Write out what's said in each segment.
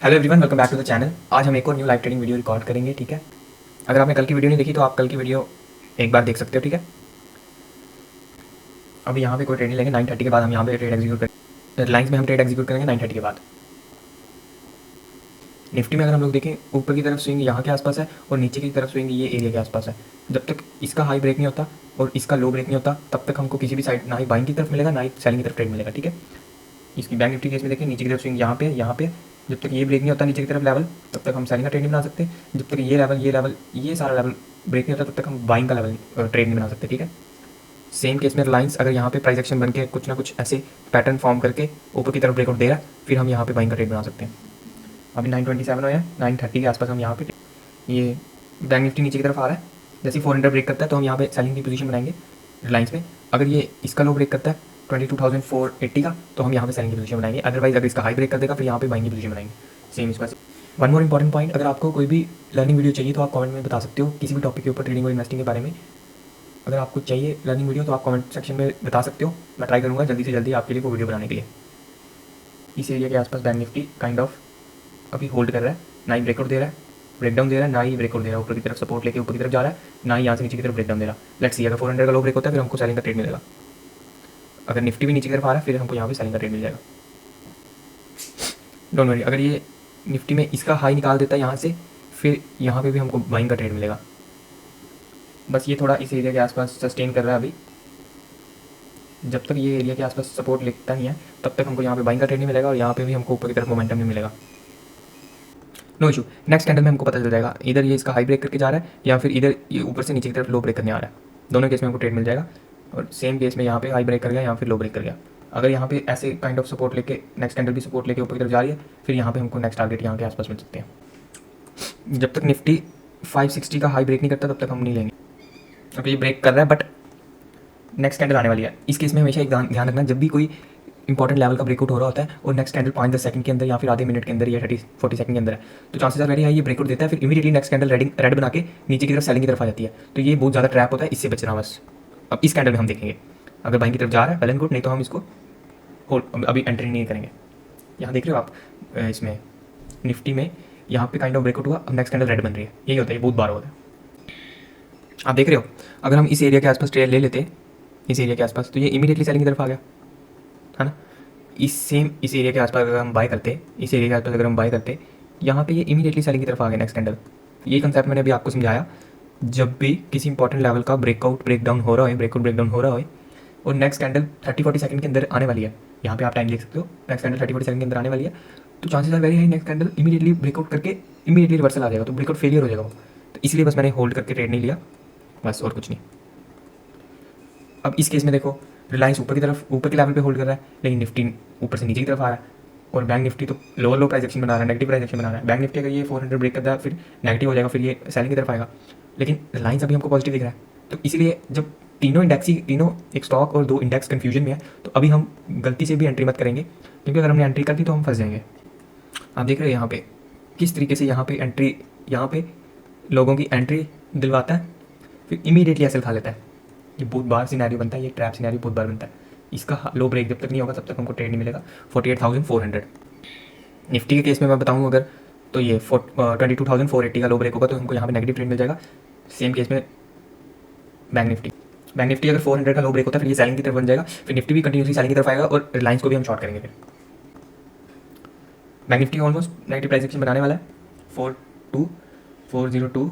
Hello everyone, welcome back to the channel. आज हम एक और new live trading video record करेंगे। ठीक है, अगर आपने कल की वीडियो नहीं देखी तो आप कल की वीडियो एक बार देख सकते हो। ठीक है, अभी यहाँ पे कोई ट्रेड नहीं लेंगे। 9:30 के बाद हम यहाँ पे ट्रेड एग्जीक्यूट करेंगे। रिलायंस में हम ट्रेड एग्जीक्यूट करेंगे 9:30 के बाद। निफ्टी में अगर हम लोग देखें, ऊपर की तरफ स्विंग यहाँ के आसपास है और नीचे की तरफ स्विंग ये एरिया के आसपास है। जब तक इसका हाई ब्रेक नहीं होता और इसका लो ब्रेक नहीं होता तब तक हमको किसी भी साइड ना ही बाइंग की तरफ मिलेगा ना ही सेलिंग की तरफ ट्रेड मिलेगा। ठीक है, इसकी बैंक निफ्टी केस में देखें, नीचे की तरफ स्विंग यहाँ पे जब तक ये ब्रेक नहीं होता नीचे की तरफ लेवल, तब तक हम सेलिंग का ट्रेड नहीं बना सकते। जब तक ये सारा लेवल ब्रेक नहीं होता तब तक हम बाइंग का लेवल ट्रेड नहीं बना सकते। ठीक है, सेम केस में रिलायंस अगर यहाँ पे प्राइस एक्शन बन के कुछ ना कुछ ऐसे पैटर्न फॉर्म करके ऊपर की तरफ ब्रेकआउट दे रहा है, फिर हम यहाँ पे बाइंग का ट्रेड बना सकते हैं। अभी 9:27 हो है, 9:30 के आसपास हम यहाँ पे ये बैंक निफ्टी नीचे की तरफ आ रहा है। जैसे 400 ब्रेक करता है तो हम यहाँ पे सेलिंग की पोजीशन बनाएंगे रिलायंस में। अगर ये इसका लो ब्रेक करता है 22,480 का, तो हम यहाँ पे सेलिंग की पोजीशन बनाएंगे। अदरवाइज अगर इसका हाई ब्रेक कर देगा फिर यहाँ पे बाइंग की पोजीशन बनाएंगे। सेम इसका वन मोर इंपॉर्टेंट पॉइंट, अगर आपको कोई भी लर्निंग वीडियो चाहिए तो आप कमेंट में बता सकते हो किसी भी टॉपिक के ऊपर, ट्रेडिंग और इन्वेस्टिंग के बारे में। अगर आपको चाहिए लर्निंग वीडियो तो आप कमेंट सेक्शन में बता सकते हो। मैं ट्राई करूँगा जल्दी से जल्दी आपके लिए वो वीडियो बनाने के लिए। इस एरिया के आसपास बैंक निफ्टी काइंड ऑफ अभी होल्ड कर रहा है, ना ही ब्रेकआउट दे रहा है, ब्रेकडाउन दे रहा है, ना ही ब्रेकआउट दे रहा है। ऊपर की तरफ सपोर्ट लेके ऊपर की तरफ जा रहा है, ना ही यहाँ से नीचे की तरफ ब्रेकडाउन दे रहा है। लेट्स सी, अगर 400 का लो ब्रेक होता है फिर हमको सेलिंग का ट्रेड मिलेगा। अगर निफ्टी भी नीचे की तरफ आ रहा है फिर हमको यहाँ पे सेलिंग का ट्रेड मिल जाएगा। डोंट वरी, अगर ये निफ्टी में इसका हाई निकाल देता है यहाँ से, फिर यहाँ पे भी हमको बाइंग का ट्रेड मिलेगा। बस ये थोड़ा इस एरिया के आसपास सस्टेन कर रहा है अभी। जब तक ये एरिया के आसपास सपोर्ट लेता नहीं है तब तक हमको यहाँ पे बाइंग का ट्रेड नहीं मिलेगा और यहाँ पे भी हमको ऊपर की तरफ मोमेंटम नहीं मिलेगा। नो इशू, नेक्स्ट कैंडल में हमको पता चल जाएगा इधर ये इसका हाई ब्रेक करके जा रहा है या फिर इधर ये ऊपर से नीचे की तरफ लो ब्रेक करने आ रहा है। दोनों केस में हमको ट्रेड मिल जाएगा। और सेम केस में यहाँ पे हाई ब्रेक कर गया, यहाँ फिर लो ब्रेक कर गया। अगर यहाँ पे ऐसे काइंड ऑफ सपोर्ट लेके नेक्स्ट कैंडल भी सपोर्ट लेके ऊपर की तरफ जा रही है, फिर यहाँ पे हमको नेक्स्ट टारगेट यहाँ के आसपास मिल सकते हैं। जब तक निफ्टी 560 का हाई ब्रेक नहीं करता तब तक हम नहीं लेंगे। अब ये ब्रेक कर रहा है बट नेक्स्ट कैंडल आने वाली है। इस केस में हमेशा एक ध्यान रखना, जब भी कोई इंपॉर्टेंट लेवल का ब्रेकआउट हो रहा होता है और नेक्स्ट कैंडल 5-10 सेकंड के अंदर या फिर आधे मिनट के अंदर या 30-40 सेकंड के अंदर है, तो चांसेस आर वेरी हाई ये ब्रेकआउट देता है, फिर इमीडिएटली नेक्स्ट कैंडल रेड बना के नीचे की तरफ सेलिंग की तरफ आ जाती है। तो ये बहुत ज़्यादा ट्रैप होता है, इससे बचना बस। अब इस कैंडल में हम देखेंगे अगर बाइंग की तरफ जा रहा है वेल एंड गुड, नहीं तो हम इसको होल्ड अभी एंट्री नहीं करेंगे। यहाँ देख रहे हो आप, इसमें निफ्टी में यहाँ पे काइंड ऑफ ब्रेकआउट हुआ, अब नेक्स्ट कैंडल रेड बन रही है। यही होता है, ये बहुत बार होता है। आप देख रहे हो, अगर हम इस एरिया के आसपास ट्रेड ले लेते इस एरिया के आसपास, तो ये इमीडिएटली सेलिंग की तरफ आ गया है ना। इस एरिया के आसपास अगर हम बाय करते, इस एरिया के आसपास अगर हम बाय करते, यहाँ पे ये इमीडिएटली सेलिंग की तरफ आ गया नेक्स्ट कैंडल। ये कंसेप्ट मैंने अभी आपको समझाया। जब भी किसी इंपॉर्टेंट लेवल का ब्रेकडाउन हो रहा है और नेक्स्ट कैंडल 30-40 सेकंड के अंदर आने वाली है, यहाँ पे आप टाइम देख सकते हो, नेक्स्ट कैंडल 30-40 सेकंड के अंदर आने वाली है, तो chances are very high next candle immediately breakout करके इमीडिएटली रिवर्सल आ जाएगा, तो ब्रेकआउट फेलियर हो जाएगा वो। तो इसलिए बस मैंने होल्ड करके ट्रेड नहीं लिया, बस और कुछ नहीं। अब इस केस में देखो, रिलायंस ऊपर की तरफ ऊपर के लेवल पे होल्ड कर रहा है, लेकिन निफ्टी ऊपर से नीचे की तरफ आ रहा है और बैंक निफ्टी तो लो प्राइस एक्शन बना रहा है, नेगेटिव प्राइस एक्शन बना रहा है। बैंक निफ्टी अगर ये 400 ब्रेक करता है फिर नेगेटिव हो जाएगा, फिर ये सेलिंग की तरफ आएगा, लेकिन रिलायंस अभी हमको पॉजिटिव दिख रहा है। तो इसीलिए जब तीनों एक स्टॉक और 2 इंडेक्स कन्फ्यूजन में है, तो अभी हम गलती से भी एंट्री मत करेंगे, क्योंकि अगर हमने एंट्री कर दी तो हम फंस जाएंगे। आप देख रहे हैं यहाँ पे किस तरीके से यहाँ पे लोगों की एंट्री दिलवाता है, फिर इमीडिएटली एसएल खा लेता है। ये बहुत बार सिनेरियो बनता है, ये ट्रैप सिनेरियो बहुत बार बनता है। इसका लो ब्रेक जब तक नहीं होगा तब तक हमको ट्रेड नहीं मिलेगा। 48,400 निफ्टी के केस में मैं बताऊँ अगर, तो ये 22,480 का लो ब्रेक होगा तो हमको यहाँ पे नेगेटिव ट्रेड मिल जाएगा। सेम केस में बैंक निफ्टी अगर 400 का लो ब्रेक होता है फिर ये सेलिंग की तरफ बन जाएगा, फिर निफ्टी भी कंटिन्यूसली सेलिंग की तरफ आएगा और रिलायंस को भी हम शॉर्ट करेंगे। फिर bank Nifty almost negative price action बनाने वाला है। 402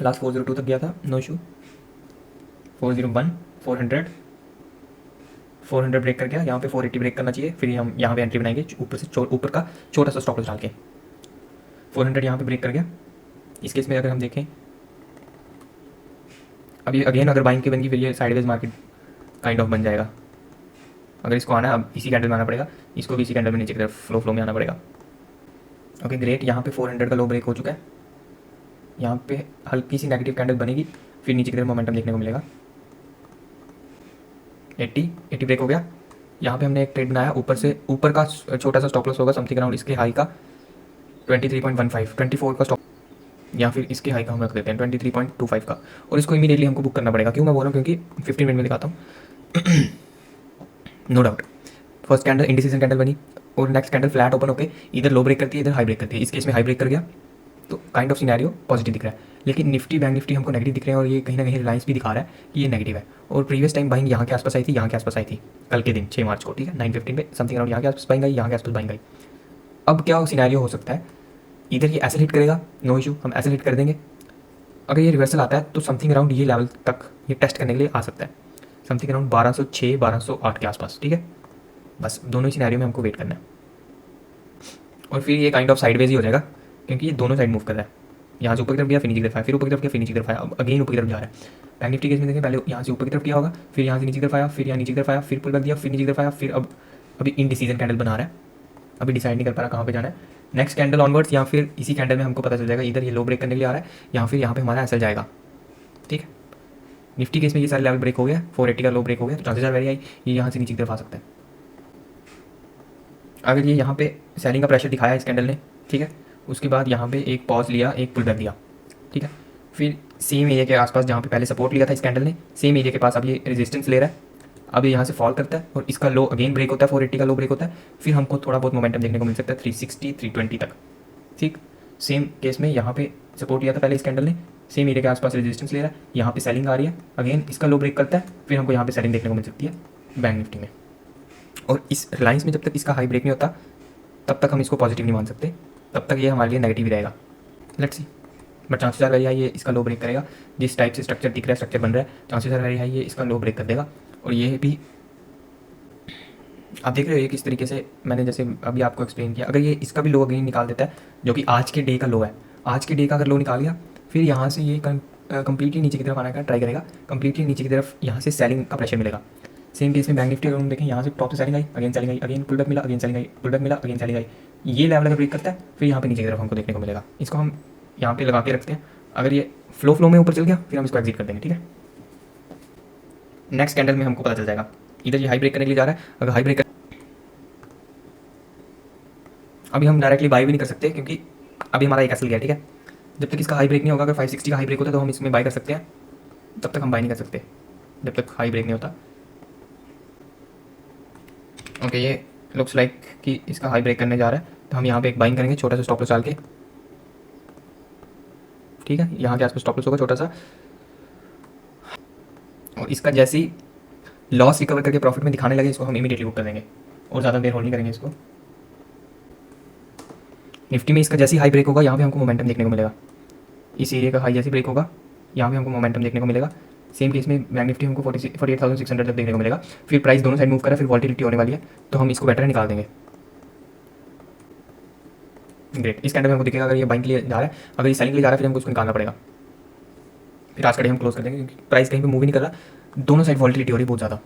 लास्ट 402 तक गया था, नो इशू। 401 400 ब्रेक कर गया, यहाँ पे 480 ब्रेक करना चाहिए, फिर हम यहाँ पे एंट्री बनाएंगे ऊपर का छोटा सा स्टॉप लॉस डाल के। 400 यहाँ पे ब्रेक कर गया। इस केस में अगर हम देखें, अभी अगेन अगर बाइंग की बन गई फिर ये साइडवेज मार्केट काइंड ऑफ बन जाएगा। अगर इसको आना है अब इसी कैंडल में आना पड़ेगा, इसको भी इसी कैंडल में नीचे की तरफ फ्लो में आना पड़ेगा। ओके ग्रेट, यहाँ पे 400 का लो ब्रेक हो चुका है, यहाँ पे हल्की सी नेगेटिव कैंडल बनेगी, फिर नीचे की तरफ मोमेंटम देखने को मिलेगा। 80 ब्रेक हो गया। यहाँ पे हमने एक ट्रेड बनाया, ऊपर का छोटा सा स्टॉप लॉस होगा समथिंग अराउंड इसके हाई का 23.15, 24 का स्टॉप, या फिर इसके हाई का हम रख देते हैं 23.25 का, और इसको इमीडिएटली हमको बुक करना पड़ेगा। क्यों मैं बोल रहा हूँ, क्योंकि 15 मिनट में दिखाता हूँ। No doubt first candle indecision candle बनी, और नेक्स्ट कैंडल फ्लैट ओपन होकर इधर लो ब्रेक करती है, इधर हाई ब्रेक करती है। इस केस में हाई ब्रेक कर गया तो काइंड ऑफ सिनेरियो पॉजिटिव दिख रहा है, लेकिन निफ्टी बैंक निफ्टी हमको नेगेटिव दिख रहे हैं और ये कहीं ना कहीं रिलायंस भी दिखा रहा है कि ये नेगेटिव है। और प्रीवियस टाइम बाइंग यहाँ के आसपास आई थी, यहाँ के आसपास आई थी कल के दिन 6 मार्च को, ठीक है 9:15 पे समथिंग अराउंड यहाँ के आसपास बाइंग आई, यहाँ के आसपास बाइंग आई। अब क्या सिनेरियो हो सकता है, इधर ये ऐसे हिट करेगा, नो इशू, हम ऐसे हिट कर देंगे। अगर ये रिवर्सल आता है तो समथिंग अराउंड ये लेवल तक ये टेस्ट करने के लिए आ सकता है, समथिंग अराउंड 1206 1208 के आसपास, ठीक है। बस दोनों ही सिनेरियो में हमको वेट करना है और फिर ये काइंड ऑफ साइडवेज ही हो जाएगा क्योंकि ये दोनों साइड मूव कर रहा है। यहाँ से ऊपर की तरफ गया फिर नीचे की तरफ आया, फिर ऊपर की तरफ गया फिर नीचे की तरफ आया, अब अगेन ऊपर की तरफ जा रहा है। बैंक निफ्टी केस में देखें, पहले यहाँ से ऊपर की तरफ किया होगा, फिर यहाँ से नीचे की तरफ आया, फिर यहाँ नीचे की तरफ आया, फिर पुल बैक दिया, फिर नीचे की तरफ आया, फिर अब अभी इनडिसीजन कैंडल बना रहा है, अभी डिसाइड नहीं कर पा रहा कहाँ पे जाना है। नेक्स्ट कैंडल ऑनवर्ड्स या फिर इसी कैंडल में हमको पता चल जाएगा इधर ये लो ब्रेक करने के लिए आ रहा है या फिर यहाँ पे हमारा एसएल जाएगा, ठीक है। निफ्टी केस में ये सारे लेवल ब्रेक हो गया, 480 का लो ब्रेक हो गया तो चांसेस आर वेरी हाई ये यहाँ से नीचे की तरफ आ सकता है। अगर ये यहाँ पे सेलिंग का प्रेशर दिखाया इस कैंडल ने, ठीक है, उसके बाद यहाँ पे एक पॉज लिया, एक पुल बैक दिया, ठीक है, फिर सेम एरिया के आसपास जहाँ पे पहले सपोर्ट लिया था इस कैंडल ने, सेम एरिया के पास अब ये रेजिस्टेंस ले रहा है, अब ये यहाँ से फॉल करता है और इसका लो अगेन ब्रेक होता है, 480 का लो ब्रेक होता है, फिर हमको थोड़ा बहुत मोमेंटम देखने को मिल सकता है 360 320 तक, ठीक। सेम केस में यहाँ पे सपोर्ट लिया था पहले इस कैंडल ने, सेम एरिया के आसपास रेजिस्टेंस ले रहा है, यहाँ पे सेलिंग आ रही है, अगेन इसका लो ब्रेक करता है, फिर हमको यहाँ पे सेलिंग देखने को मिल सकती है बैंक निफ्टी में। और इस रिलायंस में जब तक इसका हाई ब्रेक नहीं होता तब तक हम इसको पॉजिटिव नहीं मान सकते, तब तक ये हमारे लिए नेगेटिव ही रहेगा। Let's see, but chances are very high ये इसका लो ब्रेक करेगा, जिस टाइप से स्ट्रक्चर दिख रहा है, स्ट्रक्चर बन रहा है, चांसेस आर वेरी हाई ये इसका लो ब्रेक कर देगा। और ये भी आप देख रहे हो ये किस तरीके से मैंने जैसे अभी आपको एक्सप्लेन किया, अगर ये इसका भी लो अगेन निकाल देता है जो कि आज के डे का लो है, आज के डे का अगर लो निकाल गया फिर यहाँ से ये कंप्लीटली नीचे की तरफ आने का ट्राई करेगा, कंप्लीटली नीचे की तरफ यहाँ से सेलिंग का प्रेशर मिलेगा। सेम केस में बैंक निफ्टी अगर हम देखें, यहाँ से टॉप से सेलिंग आई, अगेन सेलिंग आई, अगेन पुल बैक मिला, अगेन सेलिंग आई, पुल बैक मिला, अगेन सेलिंग आई, ये लेवल अगर ब्रेक करता है फिर यहाँ पे नीचे की तरफ हमको देखने को मिलेगा। इसको हम यहाँ पे लगा के रखते हैं, अगर ये फ्लो में ऊपर चल गया फिर हम इसको एग्जिट कर देंगे, ठीक है। नेक्स्ट कैंडल में हमको पता चल जाएगा इधर ये हाई ब्रेक करने के लिए जा रहा है, अगर हाई ब्रेक अभी हम डायरेक्टली बाई भी नहीं कर सकते क्योंकि अभी हमारा एक एसएल गया, ठीक है। जब तक इसका हाई ब्रेक नहीं होगा, अगर 560 का हाई ब्रेक होता है तो हम इसमें बाई कर सकते हैं, तब तक हम बाई नहीं कर सकते जब तक हाई ब्रेक नहीं होता। ओके, ये लुक्स लाइक कि इसका हाई ब्रेक करने जा रहा है तो हम यहाँ पे एक बाइंग करेंगे छोटा सा स्टॉप लॉस डाल के, ठीक है। यहाँ के आसपास स्टॉप लॉस होगा छोटा सा, और इसका जैसे ही लॉस रिकवर करके प्रॉफिट में दिखाने लगे इसको हम इमीडिएटली बुक कर देंगे और ज़्यादा देर होल्ड नहीं करेंगे इसको। निफ्टी में इसका जैसे ही हाई ब्रेक होगा यहाँ पे हमको मोमेंटम देखने को मिलेगा, इस एरिया का हाई जैसे ब्रेक होगा यहाँ पे हमको मोमेंटम देखने को मिलेगा। सेम केस में बैंक निफ्टी हमको 48,600 तक देखने को मिलेगा, फिर प्राइस दोनों साइड मूव करा, फिर वॉल्टिलिटी होने वाली है तो हम इसको बेटर निकाल देंगे। ग्रेट, इस कैंडल में हमको दिखेगा अगर ये बाइंग के लिए जा रहा है, अगर ये सेलिंग के लिए जा रहा है फिर हमको उसको निकालना पड़ेगा, फिर आज का डे हम क्लोज कर देंगे क्योंकि प्राइस कहीं पे मूव ही नहीं कर रहा, दोनों साइड वॉल्टिलिटी हो रही है बहुत ज़्यादा।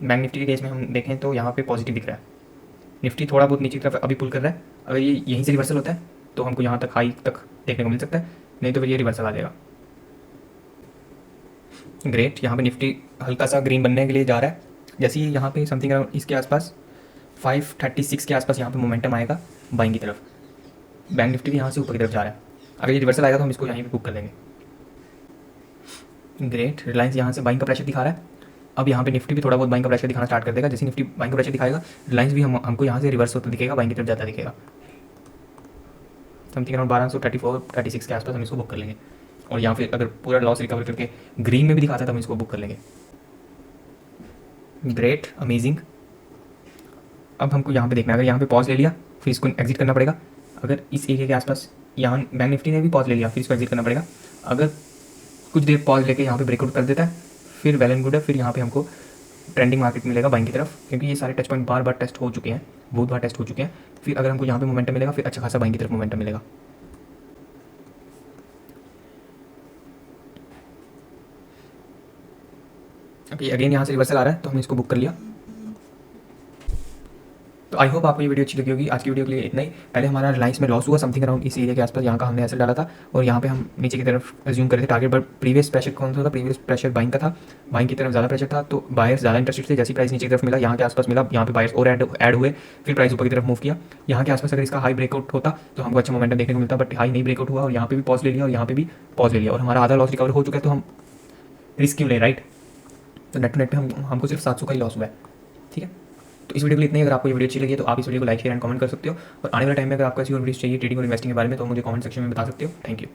बैंक निफ्टी के केस में हम देखें तो यहाँ पे पॉजिटिव दिख रहा है, निफ्टी थोड़ा बहुत नीचे की तरफ अभी पुल कर रहा है, अगर ये यहीं से रिवर्सल होता है तो हमको यहाँ तक हाई तक देखने को मिल सकता है, नहीं तो फिर ये रिवर्सल आ जाएगा। ग्रेट, यहाँ पे निफ्टी हल्का सा ग्रीन बनने के लिए जा रहा है, जैसे ही यहाँ पे समथिंग अराउंड इसके आसपास 536 के आसपास यहाँ पे मोमेंटम आएगा बाइंग की तरफ, बैंक निफ्टी भी यहाँ से ऊपर की तरफ जा रहा है, अगर ये रिवर्सल आएगा तो हम इसको यहीं पे बुक कर देंगे। ग्रेट, रिलायंस यहाँ से बाइंग का प्रेशर दिखा रहा है, अब यहाँ पे निफ्टी भी थोड़ा बहुत बाइंग का प्रेशर दिखाना स्टार्ट कर देगा, जैसे निफ्टी बाइंग का प्रेशर दिखाएगा रिलायंस भी हमको यहाँ से रिवर्स होता दिखेगा, बाइंग की तरफ जाता दिखेगा, समथिंग अराउंड 1234-36 के आसपास हम इसको बुक कर लेंगे। और यहाँ फिर अगर पूरा लॉस रिकवर करके ग्रीन में भी दिखाता है तो हम इसको बुक कर लेंगे। Great, amazing. अब हमको यहाँ पे देखना है, अगर यहाँ पे पॉज ले लिया फिर इसको एग्जिट करना पड़ेगा, अगर इस एरिया के आसपास यहाँ बैंक निफ्टी ने भी पॉज ले लिया फिर इसको एग्जिट करना पड़ेगा, अगर कुछ देर पॉज लेके यहाँ पे ब्रेकआउट कर देता है फिर वेल एंड गुड है, फिर यहाँ पे हमको ट्रेंडिंग मार्केट मिलेगा बाइंग की तरफ, क्योंकि ये सारे टच पॉइंट बार बार टेस्ट हो चुके हैं, बहुत बार टेस्ट हो चुके हैं। फिर अगर हमको यहाँ पे मोमेंटम मिलेगा फिर अच्छा खासा बाइंग की तरफ मोमेंटम मिलेगा। ओके, अगेन यहाँ से रिवर्सल आ रहा है तो हमने इसको बुक कर लिया। तो आई होप आपको ये वीडियो अच्छी लगी होगी। आज की वीडियो के लिए इतना ही। पहले हमारा रिलायंस में लॉस हुआ समथिंग अराउंड इस एरिया के आसपास, यहाँ का हमने एसेट डाला था और यहाँ पे हम नीचे की तरफ एज्यूम करे थे टारगेट, बट प्रीवियस प्रेशर कौन सा था, प्रीवियस प्रेशर बाइंग का था, बाइंग की तरफ ज़्यादा प्रेशर था तो बायर्स ज़्यादा इंटरेस्टेड थे। जैसी प्राइस नीचे की तरफ मिला, यहाँ के आसपास मिला, यहाँ पे बायर्स और ऐड हुए, फिर प्राइस ऊपर की तरफ मूव किया। यहाँ के आसपास अगर इसका हाई ब्रेकआउट होता तो हमको अच्छा मोमेंटम देखने को मिलता, बट हाई नहीं ब्रेकआउट हुआ और यहाँ पे भी पॉज ले लिया और यहाँ पे भी पॉज ले लिया और हमारा आधा लॉस रिकवर हो चुका है, तो हम रिस्क क्यों ले, राइट। तो नेट टू नेट पे हमको सिर्फ 700 का ही लॉस हुआ है, ठीक है। तो इस वीडियो के लिए इतना ही। अगर आपको ये वीडियो अच्छी लगी है तो आप इस वीडियो को लाइक शेयर एंड कमेंट कर सकते हो, और आने वाले टाइम में अगर आपको ऐसी और वीडियोस चाहिए ट्रेडिंग और इन्वेस्टिंग के बारे में तो मुझे कमेंट सेक्शन में बता सकते हो। Thank you.